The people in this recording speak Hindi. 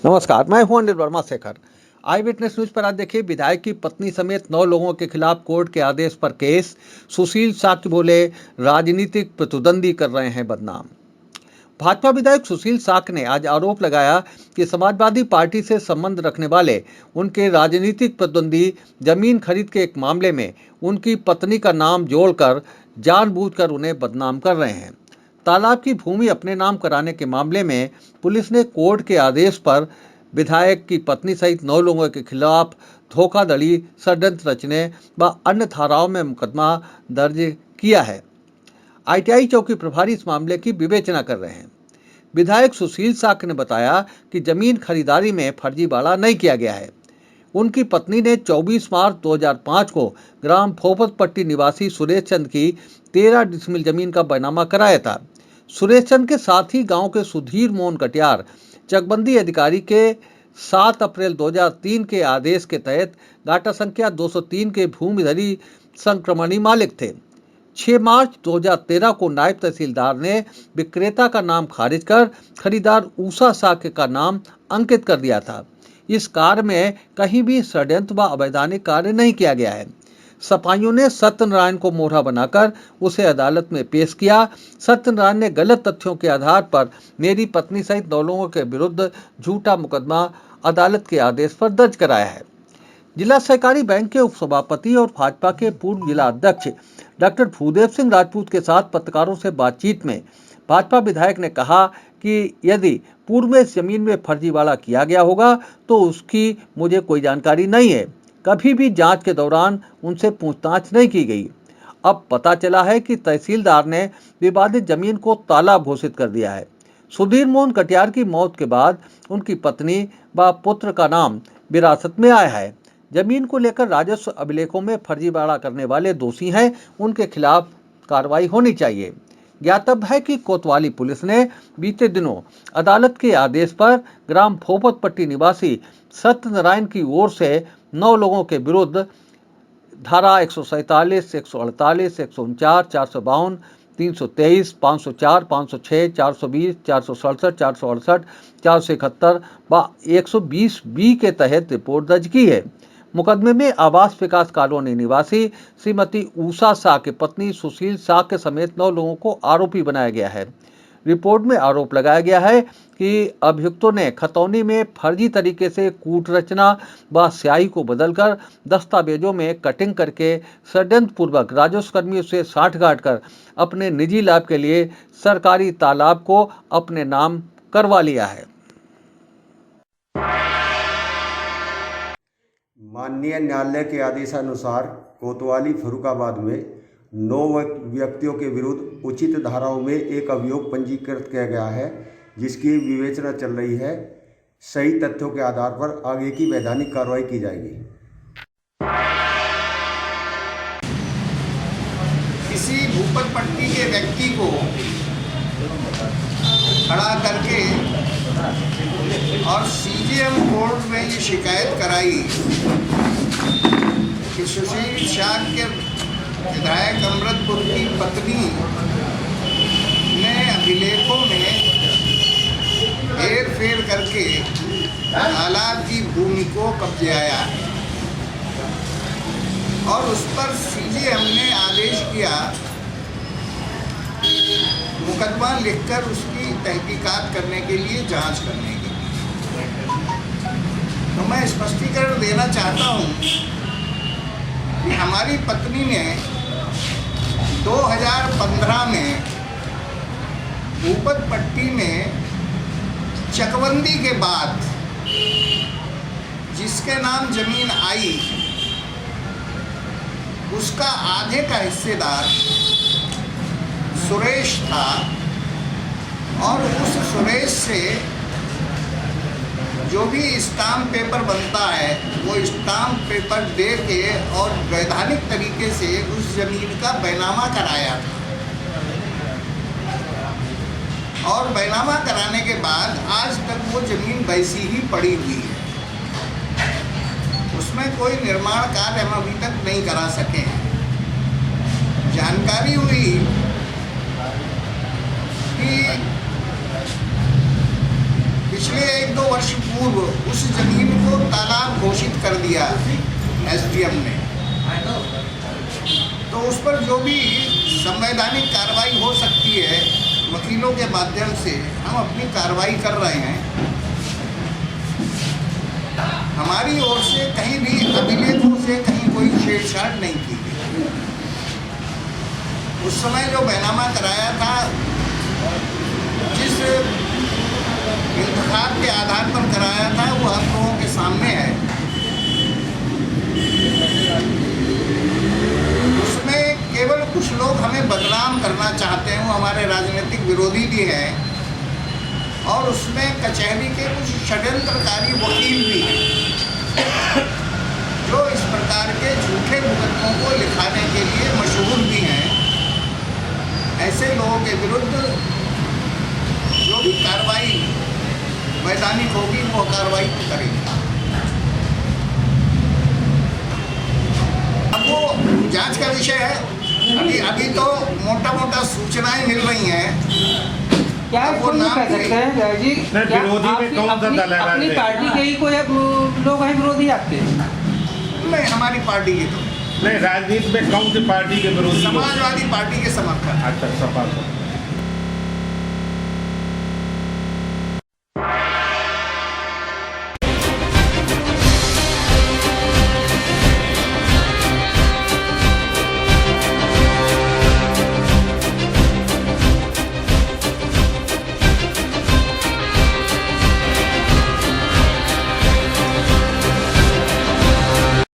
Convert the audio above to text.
नमस्कार, मैं हूं अनिल वर्मा शेखर। आई विटनेस न्यूज पर आज देखिए, विधायक की पत्नी समेत 9 लोगों के खिलाफ कोर्ट के आदेश पर केस। सुशील साक्य बोले, राजनीतिक प्रतिद्वंदी कर रहे हैं बदनाम। भाजपा विधायक सुशील साक्य ने आज आरोप लगाया कि समाजवादी पार्टी से संबंध रखने वाले उनके राजनीतिक प्रतिद्वंदी जमीन खरीद के एक मामले में उनकी पत्नी का नाम जोड़कर जानबूझकर उन्हें बदनाम कर रहे हैं। तालाब की भूमि अपने नाम कराने के मामले में पुलिस ने कोर्ट के आदेश पर विधायक की पत्नी सहित 9 लोगों के खिलाफ धोखाधड़ी, षड्यंत्र रचने व अन्य धाराओं में मुकदमा दर्ज किया है। आईटीआई चौकी प्रभारी इस मामले की विवेचना कर रहे हैं। विधायक सुशील साक्य ने बताया कि जमीन खरीदारी में फर्जीवाड़ा नहीं किया गया है। उनकी पत्नी ने 24 मार्च 2005 को ग्राम फोफतपट्टी निवासी सुरेश चंद की 13 डिसमिल जमीन का बैनामा कराया था। सुरेश चंद के साथ ही गांव के सुधीर मोहन कटियार चकबंदी अधिकारी के 7 अप्रैल 2003 के आदेश के तहत गाटा संख्या 203 के भूमिधरी संक्रमणी मालिक थे। 6 मार्च 2013 को नायब तहसीलदार ने विक्रेता का नाम खारिज कर खरीदार ऊषा साक्य का नाम अंकित कर दिया था। इस कार्य में कहीं भी षड्यंत्र व अवैधानिक कार्य नहीं किया गया है। सपाइयों ने सत्यनारायण को मोहरा बनाकर उसे अदालत में पेश किया। सत्यनारायण ने गलत तथ्यों के आधार पर मेरी पत्नी सहित 9 लोगों के विरुद्ध झूठा मुकदमा अदालत के आदेश पर दर्ज कराया है। जिला सहकारी बैंक के उपसभापति और भाजपा के पूर्व जिला अध्यक्ष डॉक्टर भूदेव सिंह राजपूत के साथ पत्रकारों से बातचीत में भाजपा विधायक ने कहा कि यदि पूर्व में इस जमीन में फर्जीवाड़ा किया गया होगा तो उसकी मुझे कोई जानकारी नहीं है। कभी भी जांच के दौरान उनसे पूछताछ नहीं की गई। अब पता चला है कि तहसीलदार ने विवादित जमीन को तालाब घोषित कर दिया है। सुधीर मोहन कटियार की मौत के बाद उनकी पत्नी व पुत्र का नाम विरासत में आया है। जमीन को लेकर राजस्व अभिलेखों में फर्जीवाड़ा करने वाले दोषी हैं, उनके खिलाफ कार्रवाई होनी चाहिए। ज्ञातव्य है कि कोतवाली पुलिस ने बीते दिनों अदालत के आदेश पर ग्राम फोफतपट्टी निवासी सत्यनारायण की ओर से 9 लोगों के विरुद्ध धारा 147, 148, 149, 452, 323, 504, 506, 420, 467, 468, 471 व 120 बी के तहत रिपोर्ट दर्ज की है। मुकदमे में आवास विकास कॉलोनी निवासी श्रीमती ऊषा साक्य, पत्नी सुशील साक्य समेत 9 लोगों को आरोपी बनाया गया है। रिपोर्ट में आरोप लगाया गया है कि अभियुक्तों ने खतौनी में फर्जी तरीके से कूट रचना व स्याही को बदलकर दस्तावेजों में कटिंग करके षड्यंत्र पूर्वक राजस्व कर्मियों से साठगांठ कर अपने निजी लाभ के लिए सरकारी तालाब को अपने नाम करवा लिया है। माननीय न्यायालय के आदेशानुसार कोतवाली फर्रुखाबाद में 9 व्यक्तियों के विरुद्ध उचित धाराओं में एक अभियोग पंजीकृत किया गया है, जिसकी विवेचना चल रही है। सही तथ्यों के आधार पर आगे की वैधानिक कार्रवाई की जाएगी। किसी भूपतपट्टी के व्यक्ति को खड़ा करके और सीजेएम कोर्ट में ये शिकायत कराई कि सुशील साक्य विधायक अमृतपुर की पत्नी ने अभिलेखों में हेर फेर करके तालाब की भूमि को कब्जाया और उस पर सीजेएम ने आदेश किया मुकदमा लिखकर उसकी तहकीकात करने के लिए, जांच करने के लिए। तो मैं स्पष्टीकरण देना चाहता हूं कि हमारी पत्नी ने 2015 में भूपतपट्टी में चकबंदी के बाद जिसके नाम जमीन आई उसका आधे का हिस्सेदार सुरेश था और उस सुरेश से जो भी स्टाम्प पेपर बनता है वो स्टाम्प पेपर दे के और वैधानिक तरीके से उस जमीन का बैनामा कराया था। और बैनामा कराने के बाद आज तक वो जमीन वैसी ही पड़ी हुई है, उसमें कोई निर्माण कार्य हम अभी तक नहीं करा सके हैं। जानकारी हुई कि पिछले 1-2 वर्ष पूर्व संवैधानिक कार्रवाई हो सकती है, वकीलों के माध्यम से हम अपनी कार्रवाई कर रहे हैं। हमारी ओर से कहीं भी अभिलेखों से कहीं कोई छेड़छाड़ नहीं की गई। उस समय जो बैनामा कराया था, जिस इंतखाब के आधार पर कराया था, वो हम लोगों के सामने है। उसमें केवल कुछ लोग हमें बदनाम करना चाहते हैं, वो हमारे राजनीतिक विरोधी भी हैं, और उसमें कचहरी के कुछ षड्यंत्रकारी वकील भी हैं जो इस प्रकार के झूठे मुकदमों को लिखाने के लिए मशहूर भी हैं। ऐसे लोगों के विरुद्ध जो भी कार्रवाई वैधानिक होगी वो कार्रवाई करेंगे। अब वो जांच का विषय है। अभी तो मोटा सूचनाएं मिल रही हैं। क्या वो नाम कह सकते हैं जी? विरोधी में कौन सा दल है? अपनी पार्टी के ही कोई लोग हैं विरोधी आपके? नहीं, हमारी पार्टी की तो नहीं। राजनीति में कौन सी पार्टी के विरोधी? समाजवादी पार्टी के समर्थक। अच्छा, सपा।